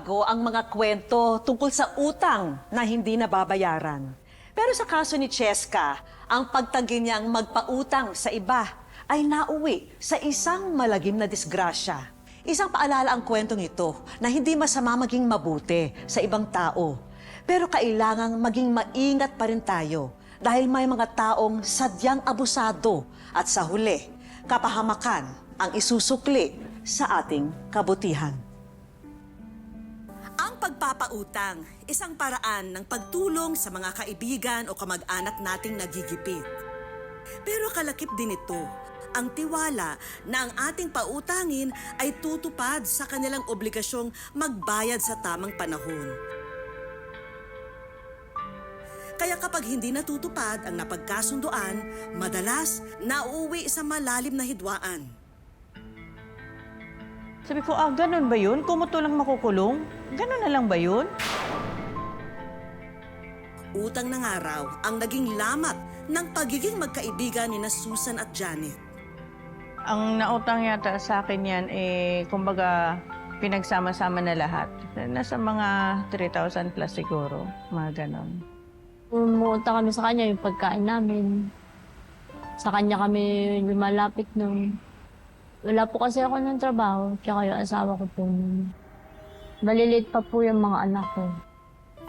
Ang mga kwento tungkol sa utang na hindi nababayaran. Pero sa kaso ni Cheska, ang pagtanggi niyang magpautang sa iba ay nauwi sa isang malagim na disgrasya. Isang paalala ang kwentong ito na hindi masama maging mabuti sa ibang tao. Pero kailangang maging maingat pa rin tayo dahil may mga taong sadyang abusado at sa huli, kapahamakan ang isusukli sa ating kabutihan. Ang pagpapautang, isang paraan ng pagtulong sa mga kaibigan o kamag-anak nating nagigipit. Pero kalakip din ito, ang tiwala na ang ating pautangin ay tutupad sa kanilang obligasyong magbayad sa tamang panahon. Kaya kapag hindi natutupad ang napagkasunduan, madalas nauuwi sa malalim na hidwaan. Sabi ko, ganun ba yun? Kumuto lang makukulong? Ganun na lang ba yun? Utang ng araw ang naging lamat ng pagiging magkaibigan ni Susan at Janet. Ang nautang yata sa akin yan, kumbaga, pinagsama-sama na lahat. Nasa mga 3,000 plus siguro, mga ganon. Umuutang kami sa kanya yung pagkain namin. Sa kanya kami lumalapit nun. Wala po kasi ako ng trabaho, tsaka yung asawa ko po nun. Maliliit pa po yung mga anak ko.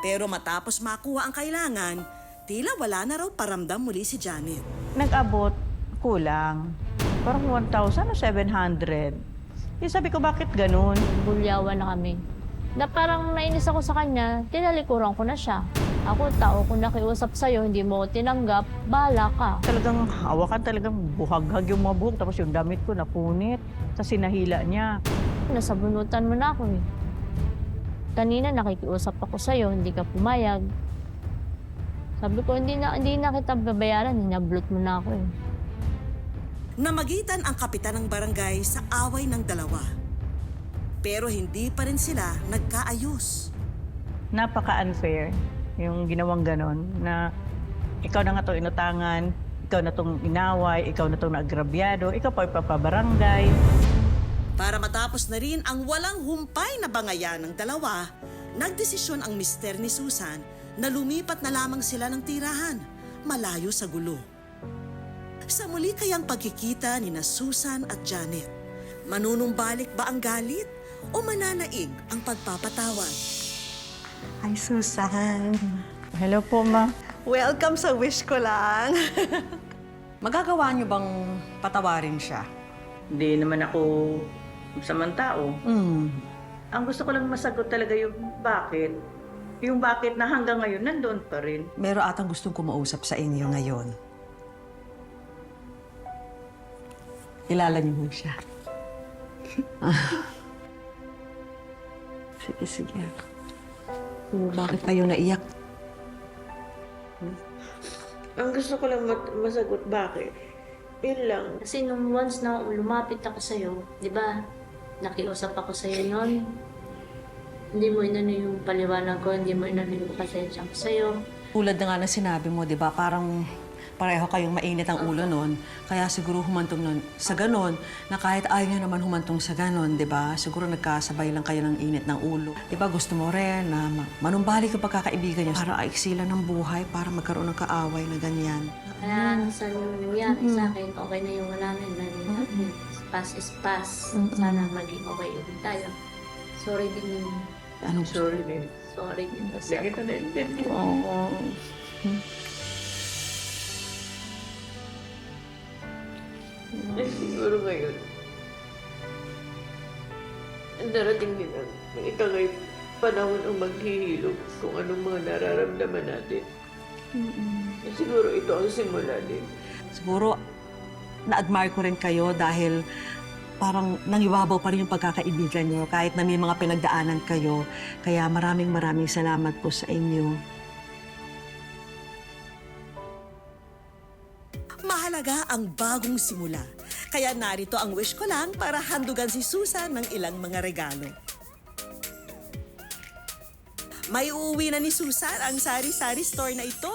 Pero matapos makuha ang kailangan, tila wala na raw paramdam muli si Janet. Nag-abot, kulang. Parang 1,000 o 700. Sabi ko, bakit ganun? Bulyawan na kami. Na parang nainis ako sa kanya, tinalikuran ko na siya. Ako, tao ko nakiusap sa'yo, hindi mo ko tinanggap, bahala ka. Talagang hawakan, talagang buhaghag yung mga buhok. Tapos yung damit ko napunit. Tapos sinahila niya. Nasabunutan mo na ako eh. Kanina nakikiusap ako sa'yo, hindi ka pumayag. Sabi ko, hindi na kita babayaran, hinablot mo na ako eh. Namagitan ang kapitan ng barangay sa away ng dalawa. Pero hindi pa rin sila nagkaayos. Napaka-unfair yung ginawang ganon na ikaw na nga itong inutangan, ikaw na itong inaway, ikaw na itong naagrabyado, ikaw pa ipapabarangay. Para matapos na rin ang walang humpay na bangayan ng dalawa, nagdesisyon ang mister ni Susan na lumipat na lamang sila ng tirahan, malayo sa gulo. Sa muli kayang pagkikita ni Susan at Janet, manunumbalik ba ang galit o mananaig ang pagpapatawad? Hi, Susan. Hello po, ma. Welcome sa wish ko lang. Magagawa niyo bang patawarin siya? Hindi naman ako masamang tao. Ang gusto ko lang masagot talaga yung bakit. Yung bakit na hanggang ngayon nandoon pa rin. Meron atang gustong kumausap sa inyo ngayon. Kilala niyo mo siya. Sige, sige. Bakit kayo naiyak? Ang gusto ko lang masagot bakit. Yun lang. Kasi nung once na lumapit ako sa'yo, di ba, nakiusap ako sa'yo noon. Hindi mo inano yung paliwanag ko, hindi mo inano yung pasensya ko sa'yo. Tulad na nga na sinabi mo, di ba, parang pareho kayong mainit ang ulo nun. Kaya siguro humantong nun sa ganon, na kahit ayaw nyo naman humantong sa ganon, di ba? Siguro nagkasabay lang kayo ng init ng ulo. Di ba, gusto mo rin na manumbalik ang pagkakaibigan niya para aiksila ng buhay, para magkaroon ng kaaway na ganyan. Kaya sa nangyari sa akin, okay na yung wala na yun. Past is past. Sana maging okay ulit tayo. Sorry din yun. Anong Sorry din. Sorry din. Hindi kita naintindihan. Oo. Siguro ngayon, darating din ang ikangay panahon ang maghihilog kung anong mga nararamdaman natin. Siguro ito ang simula din. Siguro, na-admire ko rin kayo dahil parang nangibabaw pa rin yung pagkakaibigan niyo kahit na may mga pinagdaanan kayo. Kaya maraming salamat po sa inyo. Mahalaga ang bagong simula. Kaya narito ang wish ko lang para handugan si Susan ng ilang mga regalo. May uuwi na ni Susan ang sari-sari store na ito.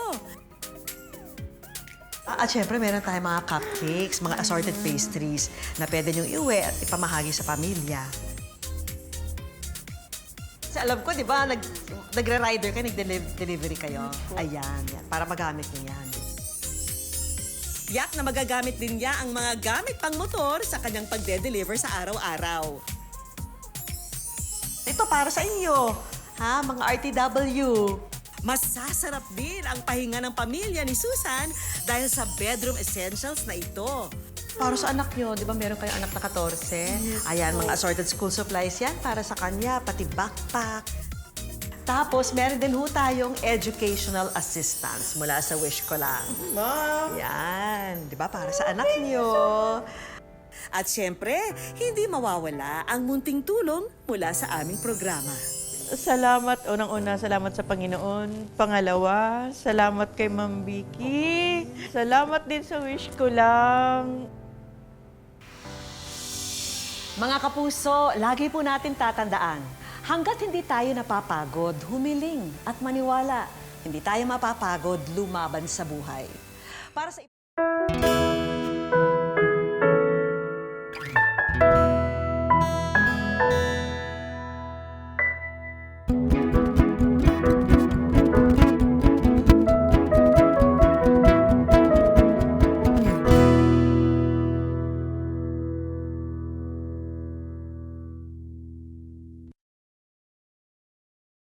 At syempre, meron tayong mga cupcakes, mga assorted pastries na pwede niyong iuwi at ipamahagi sa pamilya. Kasi alam ko, di ba, nagre-rider ka, nag-delivery kayo. Ayan, yan, para magamit niyo yan. Yak na magagamit din niya ang mga gamit pang motor sa kanyang pagde-deliver sa araw-araw. Ito para sa inyo, ha, mga RTW. Masasarap din ang pahinga ng pamilya ni Susan dahil sa bedroom essentials na ito. Para sa anak nyo, di ba meron kayong anak na 14? Ayan, mga assorted school supplies yan para sa kanya, pati backpack. Tapos, meron din ho tayong educational assistance mula sa Wish Ko Lang. Ma'am! Yan, di ba, para sa anak nyo. At syempre, hindi mawawala ang munting tulong mula sa aming programa. Salamat, unang-una, salamat sa Panginoon. Pangalawa, salamat kay Ma'am Vicky. Salamat din sa Wish Ko Lang. Mga kapuso, lagi po natin tatandaan, hanggat hindi tayo napapagod, humiling at maniwala, hindi tayo mapapagod lumaban sa buhay. Para sa